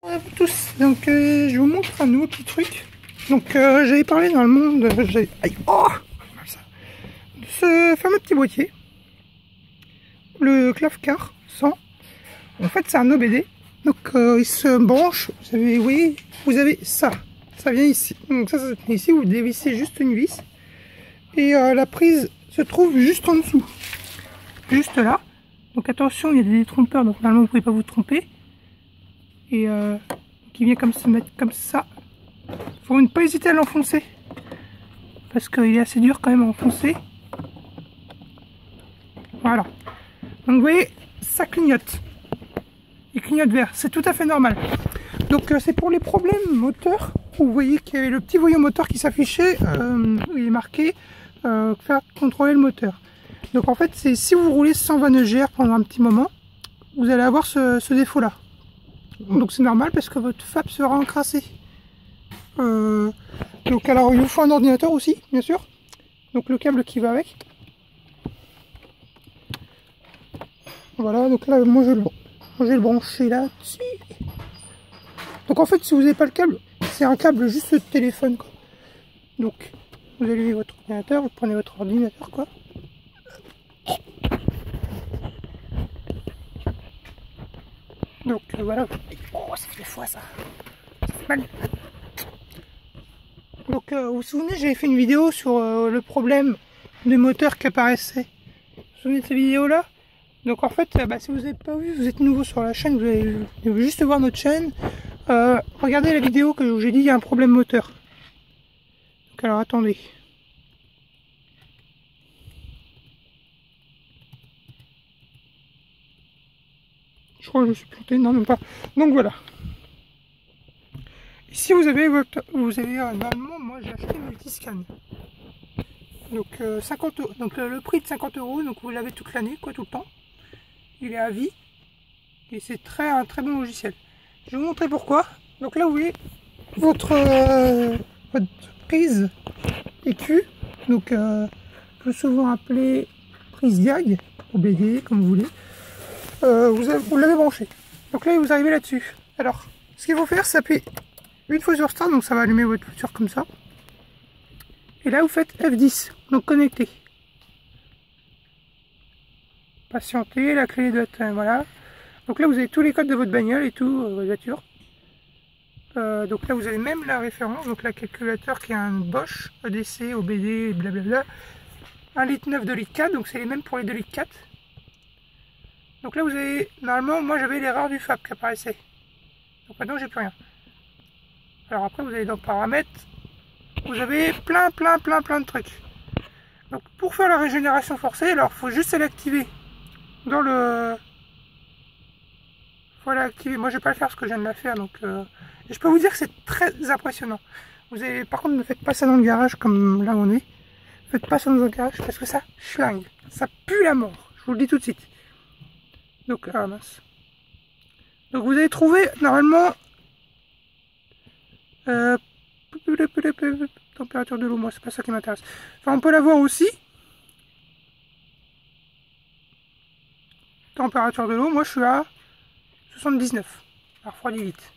Bonjour à vous tous, donc je vous montre un nouveau petit truc. Donc j'avais parlé dans le monde de ce fameux petit boîtier, le Clavecart 100. En fait c'est un OBD, donc il se branche, vous avez ça vient ici, donc ça se tient ici, vous dévissez juste une vis, et la prise se trouve juste en dessous, juste là. Donc attention, il y a des détrompeurs, donc normalement vous ne pouvez pas vous tromper. Et qui vient comme se mettre comme ça. Faut ne pas hésiter à l'enfoncer, parce qu'il est assez dur quand même à enfoncer. Voilà. Donc vous voyez, ça clignote. Il clignote vert, c'est tout à fait normal. Donc c'est pour les problèmes moteurs. Vous voyez qu'il y avait le petit voyant moteur qui s'affichait, où il est marqué faire contrôler le moteur. Donc en fait, c'est si vous roulez sans van EGR pendant un petit moment, vous allez avoir ce défaut là. Donc c'est normal parce que votre FAP sera encrassé. Donc alors il vous faut un ordinateur aussi, bien sûr. Donc le câble qui va avec. Voilà, donc là moi je vais le brancher là-dessus. Donc en fait si vous n'avez pas le câble, c'est un câble juste de téléphone quoi. Donc vous allumez votre ordinateur, vous prenez votre ordinateur quoi. Donc voilà. Oh, ça fait des fois ça. Ça fait mal. Donc vous vous souvenez, j'avais fait une vidéo sur le problème de moteur qui apparaissait. Vous vous souvenez de cette vidéo là? Donc en fait, si vous n'avez pas vu, vous êtes nouveau sur la chaîne, vous allez juste voir notre chaîne. Regardez la vidéo que j'ai dit, il y a un problème moteur. Donc alors attendez. Je crois que je me suis planté, non même pas. Donc voilà. Ici vous avez normalement moi j'ai acheté Multiscan. Donc 50 €. Donc le prix de 50 €, donc vous l'avez toute l'année, quoi, tout le temps. Il est à vie. Et c'est un très bon logiciel. Je vais vous montrer pourquoi. Donc là vous voyez votre prise EQ, donc plus souvent appelée prise diag, ou BD, comme vous voulez. Vous l'avez branché. Donc là vous arrivez là-dessus. Alors ce qu'il faut faire, c'est appuyer une fois sur Start, donc ça va allumer votre voiture comme ça. Et là vous faites F10, donc connecter. Patienter, la clé doit être, voilà. Donc là vous avez tous les codes de votre bagnole et tout, votre voiture. Donc là vous avez même la référence, donc la calculateur qui a un Bosch, EDC, OBD, blablabla. 1,9 litre, 2,4 litres, donc c'est les mêmes pour les 2,4 litres. Donc là vous avez, normalement moi j'avais l'erreur du FAP qui apparaissait. Donc maintenant j'ai plus rien. Alors après vous allez dans paramètres, vous avez plein de trucs. Donc pour faire la régénération forcée, alors il faut juste l'activer dans le... Voilà, activer. Moi je vais pas le faire parce que je viens de la faire, donc et je peux vous dire que c'est très impressionnant. Vous avez, par contre ne faites pas ça dans le garage comme là on est. Faites pas ça dans un garage parce que ça schlingue, ça pue la mort, je vous le dis tout de suite. Donc ah mince. Donc vous allez trouver normalement température de l'eau, moi c'est pas ça qui m'intéresse. Enfin on peut la voir aussi. Température de l'eau, moi je suis à 79. Elle refroidit vite.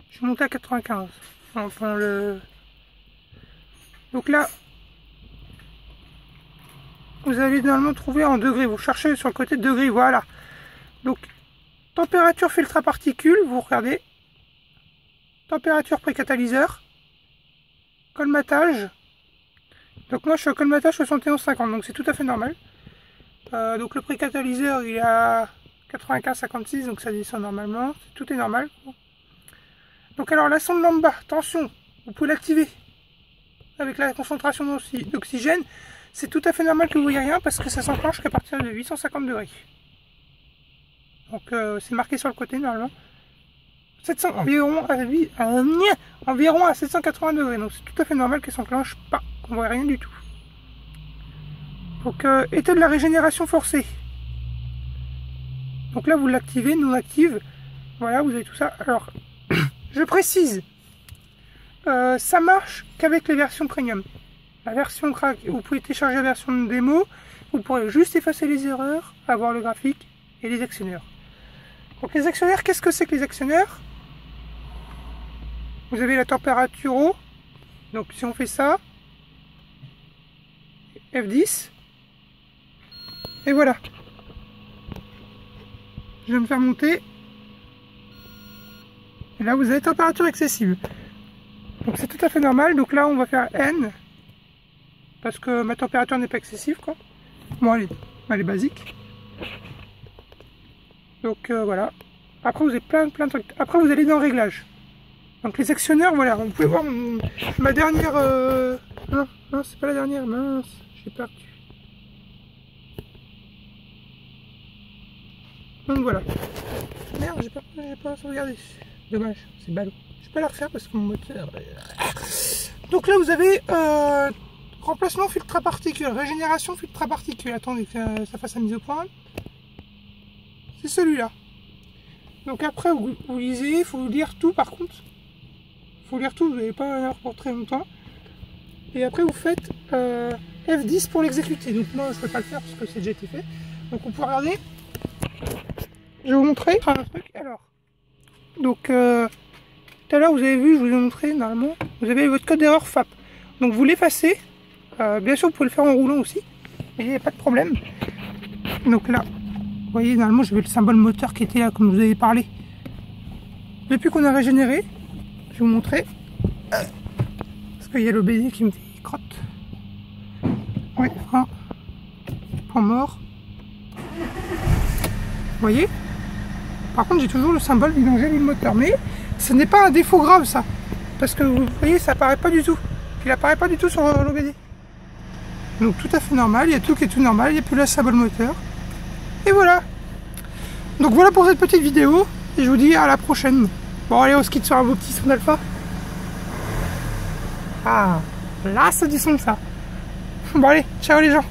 Je suis monté à 95. Enfin donc là, vous allez normalement trouver en degrés. Vous cherchez sur le côté de degrés, voilà. Donc température filtre à particules, vous regardez. Température précatalyseur, colmatage. Donc moi je suis au colmatage 71,50, donc c'est tout à fait normal. Donc le précatalyseur il est à 95,56, donc ça descend normalement, tout est normal. Donc alors la sonde lambda, attention, vous pouvez l'activer avec la concentration d'oxygène. C'est tout à fait normal que vous voyez rien parce que ça s'enclenche qu'à partir de 850 degrés. Donc c'est marqué sur le côté normalement. 700, environ à 780 degrés, donc c'est tout à fait normal qu'elle s'enclenche pas, qu'on voit rien du tout. Donc état de la régénération forcée. Donc là vous l'activez, non active, voilà, vous avez tout ça. Alors je précise, ça marche qu'avec les versions premium. La version crack, vous pouvez télécharger la version de démo, vous pourrez juste effacer les erreurs, avoir le graphique et les actionneurs. Donc les actionnaires, qu'est-ce que c'est que les actionnaires? Vous avez la température eau. Donc si on fait ça, F10, et voilà. Je vais me faire monter. Et là vous avez température excessive. Donc c'est tout à fait normal. Donc là on va faire N. Parce que ma température n'est pas excessive, quoi. Bon, elle est basique. Donc voilà. Après vous avez plein de trucs. Après vous allez dans le réglage. Donc les actionneurs, voilà. Vous pouvez voir ma dernière... Non, c'est pas la dernière. Mince, j'ai perdu. Donc voilà. Merde, j'ai pas sauvegardé. Dommage, c'est ballot. Je peux la refaire parce que mon moteur... Donc là vous avez... remplacement filtre à particules, régénération filtre à particules. Attendez que ça fasse la mise au point. C'est celui-là. Donc après, vous lisez, il faut lire tout par contre. Il faut lire tout, vous n'avez pas en avoir pour très longtemps. Et après, vous faites F10 pour l'exécuter. Donc moi, je ne peux pas le faire parce que c'est déjà été fait. Donc on peut regarder. Je vais vous montrer un truc. Alors, donc tout à l'heure, vous avez vu, je vous ai montré, normalement, vous avez votre code d'erreur FAP. Donc vous l'effacez. Bien sûr, vous pouvez le faire en roulant aussi, mais il n'y a pas de problème. Donc là, vous voyez, normalement, j'avais le symbole moteur qui était là, comme je vous avez parlé. Depuis qu'on a régénéré, je vais vous montrer. Parce qu'il y a l'OBD qui me fait crotte. Oui, point mort. Vous voyez? Par contre, j'ai toujours le symbole du danger du moteur. Mais ce n'est pas un défaut grave, ça. Parce que vous voyez, ça apparaît pas du tout. Il apparaît pas du tout sur l'OBD. Donc tout à fait normal, il y a tout qui est tout normal, il n'y a plus le symbole moteur. Et voilà. Donc voilà pour cette petite vidéo, et je vous dis à la prochaine. Bon allez, on se quitte sur un beau petit son d'alpha. Ah, là c'est du son ça. Bon allez, ciao les gens.